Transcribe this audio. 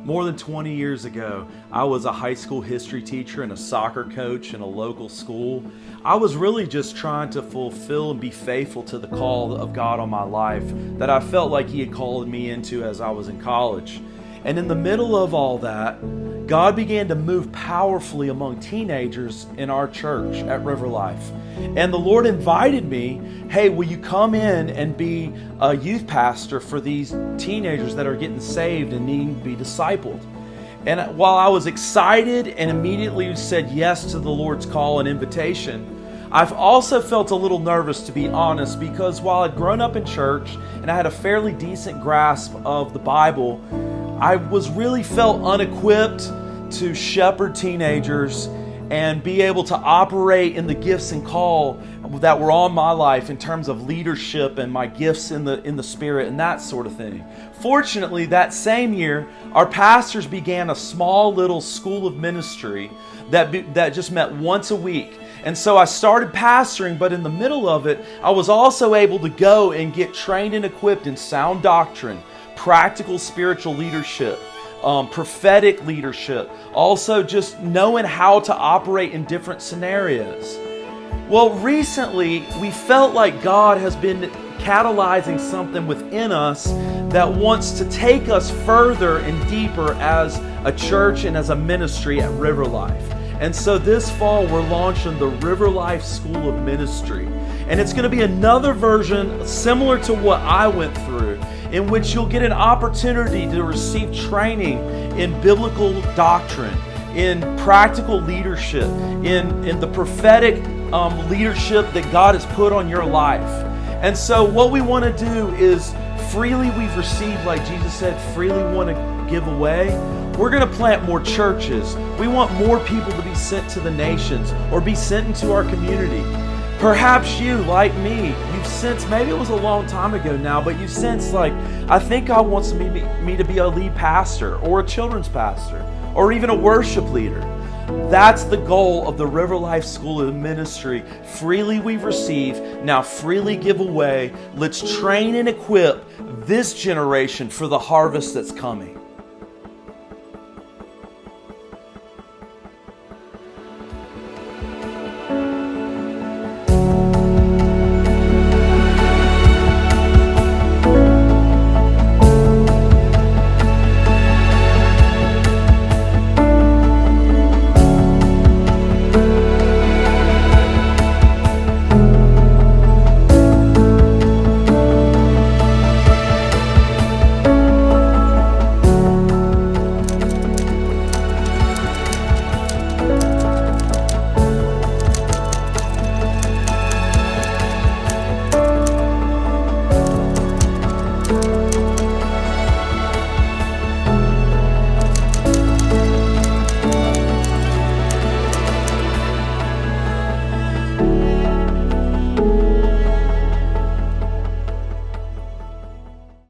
More than 20 years ago, I was a high school history teacher and a soccer coach in a local school. I was really just trying to fulfill and be faithful to the call of God on my life that I felt like He had called me into as I was in college. And in the middle of all that, God began to move powerfully among teenagers in our church at RiverLife. And the Lord invited me, hey, will you come in and be a youth pastor for these teenagers that are getting saved and needing to be discipled? And while I was excited and immediately said yes to the Lord's call and invitation, I've also felt a little nervous, to be honest, because while I'd grown up in church and I had a fairly decent grasp of the Bible, I was really felt unequipped to shepherd teenagers and be able to operate in the gifts and call that were on my life in terms of leadership and my gifts in the Spirit and that sort of thing. Fortunately, that same year, our pastors began a small little school of ministry that just met once a week. And so I started pastoring, but in the middle of it, I was also able to go and get trained and equipped in sound doctrine, practical spiritual leadership, prophetic leadership, also just knowing how to operate in different scenarios. Well, recently we felt like God has been catalyzing something within us that wants to take us further and deeper as a church and as a ministry at RiverLife. And so this fall we're launching the RiverLife School of Ministry. And it's going to be another version similar to what I went through, in which you'll get an opportunity to receive training in biblical doctrine, in practical leadership, in the prophetic leadership that God has put on your life. And so what we want to do is freely we've received, like Jesus said, freely want to give away. We're going to plant more churches. We want more people to be sent to the nations or be sent into our community. Perhaps you, like me, you've sensed, maybe it was a long time ago now, but you've sensed like, I think God wants me to be a lead pastor or a children's pastor or even a worship leader. That's the goal of the RiverLife School of Ministry. Freely we receive, now freely give away. Let's train and equip this generation for the harvest that's coming.